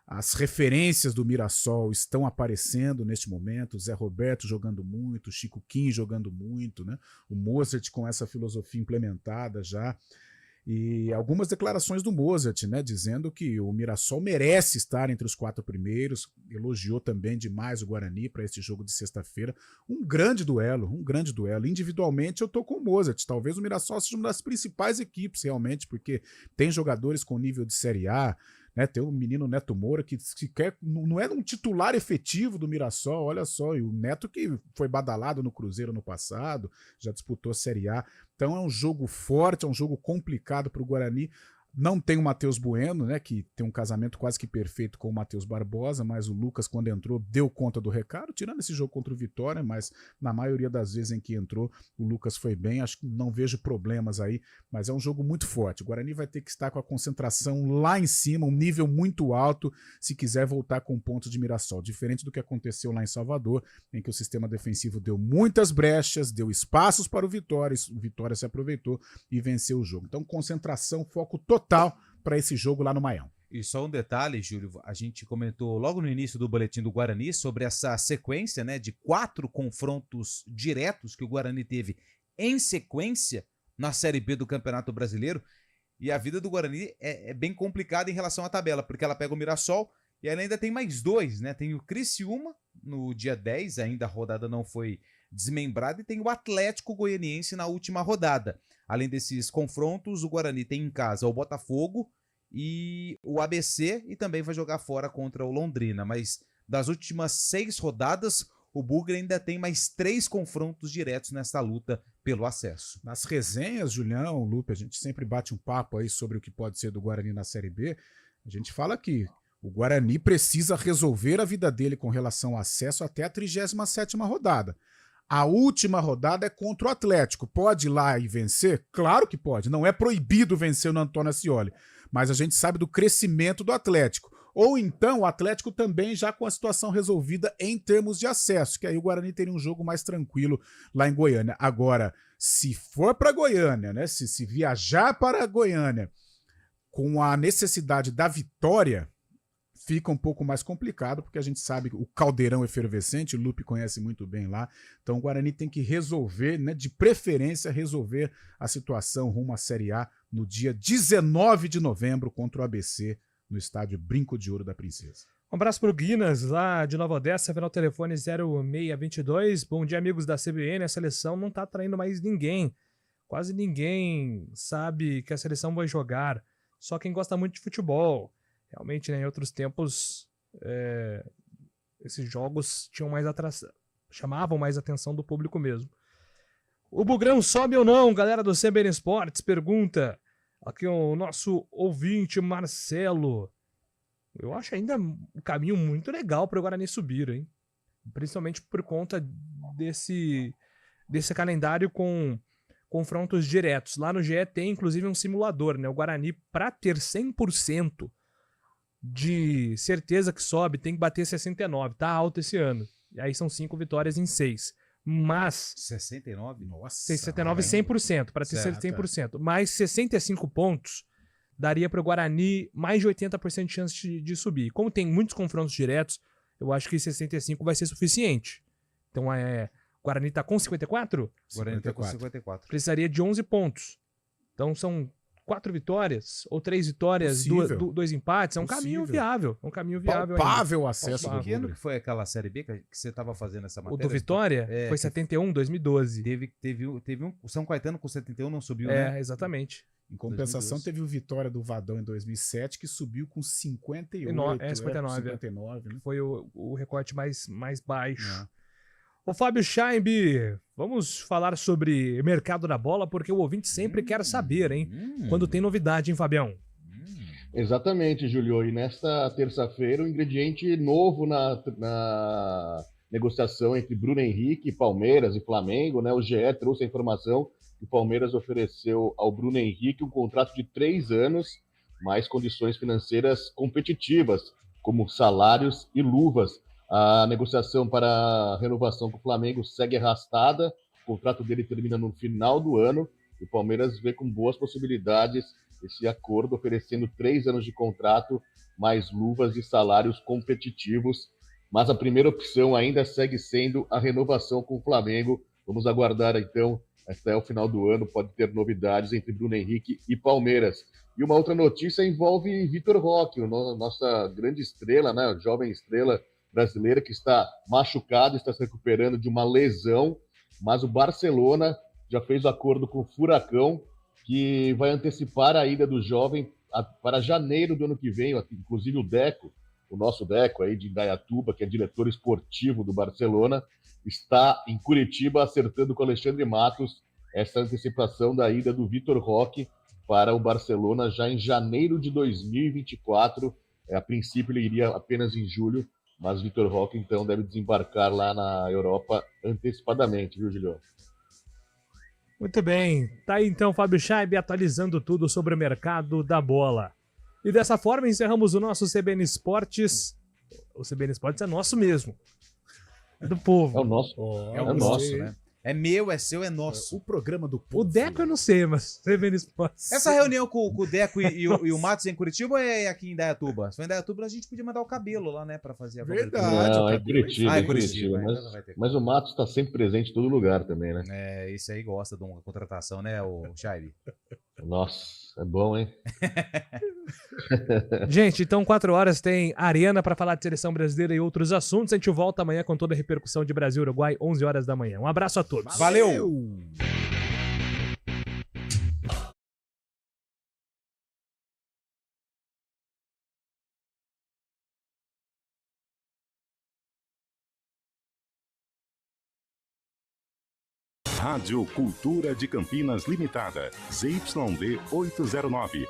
As referências do Mirassol estão aparecendo neste momento. O Zé Roberto jogando muito, o Chico Kim jogando muito, né? O Mozart com essa filosofia implementada já. E algumas declarações do Mozart, né, dizendo que o Mirassol merece estar entre os 4 primeiros, elogiou também demais o Guarani para esse jogo de sexta-feira. Um grande duelo. Individualmente eu tô com o Mozart, talvez o Mirassol seja uma das principais equipes realmente, porque tem jogadores com nível de Série A, né, tem o menino Neto Moura que sequer não é um titular efetivo do Mirassol, olha só, e o Neto que foi badalado no Cruzeiro no passado, já disputou a Série A, então é um jogo forte, é um jogo complicado para o Guarani. Não tem o Matheus Bueno, né, que tem um casamento quase que perfeito com o Matheus Barbosa, mas o Lucas, quando entrou, deu conta do recado, tirando esse jogo contra o Vitória, mas na maioria das vezes em que entrou, o Lucas foi bem, acho que não vejo problemas aí, mas é um jogo muito forte. O Guarani vai ter que estar com a concentração lá em cima, um nível muito alto, se quiser voltar com pontos de Mirassol, diferente do que aconteceu lá em Salvador, em que o sistema defensivo deu muitas brechas, deu espaços para o Vitória se aproveitou e venceu o jogo. Então, concentração, foco total para esse jogo lá no Maião. E só um detalhe, Júlio, a gente comentou logo no início do boletim do Guarani sobre essa sequência, né, de 4 confrontos diretos que o Guarani teve em sequência na Série B do Campeonato Brasileiro, e a vida do Guarani é bem complicada em relação à tabela, porque ela pega o Mirassol e ela ainda tem mais 2, né, tem o Criciúma no dia 10, ainda a rodada não foi desmembrada, e tem o Atlético Goianiense na última rodada. Além desses confrontos, o Guarani tem em casa o Botafogo e o ABC e também vai jogar fora contra o Londrina. Mas das últimas 6 rodadas, o Bugre ainda tem mais 3 confrontos diretos nessa luta pelo acesso. Nas resenhas, Julião, Lupe, a gente sempre bate um papo aí sobre o que pode ser do Guarani na Série B. A gente fala que O Guarani precisa resolver a vida dele com relação ao acesso até a 37ª rodada. A última rodada é contra o Atlético. Pode ir lá e vencer? Claro que pode. Não é proibido vencer no Antônio Ascioli. Mas a gente sabe do crescimento do Atlético. Ou então o Atlético também já com a situação resolvida em termos de acesso, que aí o Guarani teria um jogo mais tranquilo lá em Goiânia. Agora, se for para Goiânia, né? Se viajar para Goiânia com a necessidade da vitória, fica um pouco mais complicado, porque a gente sabe que o caldeirão efervescente, o Lupe conhece muito bem lá, então o Guarani tem que resolver, né, de preferência, resolver a situação rumo à Série A no dia 19 de novembro contra o ABC, no estádio Brinco de Ouro da Princesa. Um abraço pro Guinness, lá de Nova Odessa, final telefone 0622. Bom dia, amigos da CBN. A seleção não tá atraindo mais ninguém. Quase ninguém sabe que a seleção vai jogar. Só quem gosta muito de futebol. Realmente, né, em outros tempos, esses jogos tinham mais chamavam mais atenção do público mesmo. O Bugrão sobe ou não, galera do CBN Esportes? Pergunta aqui o nosso ouvinte Marcelo. Eu acho ainda um caminho muito legal para o Guarani subir, hein? Principalmente por conta desse calendário com confrontos diretos. Lá no GE tem inclusive um simulador, né? O Guarani, para ter 100% de certeza que sobe, tem que bater 69. Tá alto esse ano. E aí são 5 vitórias em 6. Mas 69? Nossa. 69 100%, para ter 100%. Mais 65 pontos daria para o Guarani mais de 80% de chance de subir. Como tem muitos confrontos diretos, eu acho que 65 vai ser suficiente. Então o Guarani tá com 54? O Guarani tá com 54. Precisaria de 11 pontos. Então são 4 vitórias ou 3 vitórias, 2 empates. É um caminho viável. É um caminho viável. Palpável acesso. Que ano que foi aquela Série B que você estava fazendo essa matéria? O do Vitória foi 71, 2012. Teve um. O São Caetano com 71 não subiu, né? Exatamente. Em compensação, 2012. Teve o Vitória do Vadão em 2007, que subiu com 58. 59. Né? Foi o recorte mais baixo. Ô Fábio Scheib, vamos falar sobre mercado da bola, porque o ouvinte sempre quer saber, hein? Quando tem novidade, hein, Fabião? Exatamente, Julio. E nesta terça-feira, um ingrediente novo na negociação entre Bruno Henrique, Palmeiras e Flamengo, né? O GE trouxe a informação que o Palmeiras ofereceu ao Bruno Henrique um contrato de 3 anos, mais condições financeiras competitivas, como salários e luvas. A negociação para a renovação com o Flamengo segue arrastada, o contrato dele termina no final do ano, e o Palmeiras vê com boas possibilidades esse acordo, oferecendo 3 anos de contrato, mais luvas e salários competitivos, mas a primeira opção ainda segue sendo a renovação com o Flamengo. Vamos aguardar então até o final do ano, pode ter novidades entre Bruno Henrique e Palmeiras. E uma outra notícia envolve Vitor Roque, nossa grande estrela, né, jovem estrela brasileira que está machucado, está se recuperando de uma lesão, mas o Barcelona já fez o acordo com o Furacão, que vai antecipar a ida do jovem para janeiro do ano que vem. Inclusive o Deco, o nosso Deco aí de Indaiatuba, que é diretor esportivo do Barcelona, está em Curitiba acertando com o Alexandre Matos essa antecipação da ida do Vitor Roque para o Barcelona já em janeiro de 2024. A princípio ele iria apenas em julho, mas Vitor Roque, então, deve desembarcar lá na Europa antecipadamente, viu, Julião? Muito bem. Tá aí, então, Fábio Scheib atualizando tudo sobre o mercado da bola. E dessa forma, encerramos o nosso CBN Esportes. O CBN Esportes é nosso mesmo. É do povo. É o nosso. É o nosso, né? É meu, é seu, é nosso. O programa do povo. O Deco eu não sei, mas CBN Esportes. Essa reunião com o Deco e o Matos em Curitiba ou é aqui em Indaiatuba? Se for em Indaiatuba, a gente podia mandar o cabelo lá, né? Pra fazer a cobertura. Não, é Curitiba. É Curitiba. Mas o Matos está sempre presente em todo lugar também, né? Esse aí gosta de uma contratação, né, o Scheib? Nossa, é bom, hein? Gente, então 4 horas tem Arena para falar de seleção brasileira e outros assuntos. A gente volta amanhã com toda a repercussão de Brasil e Uruguai, 11 horas da manhã. Um abraço a todos. Valeu! Rádio Cultura de Campinas Limitada, ZYD 809.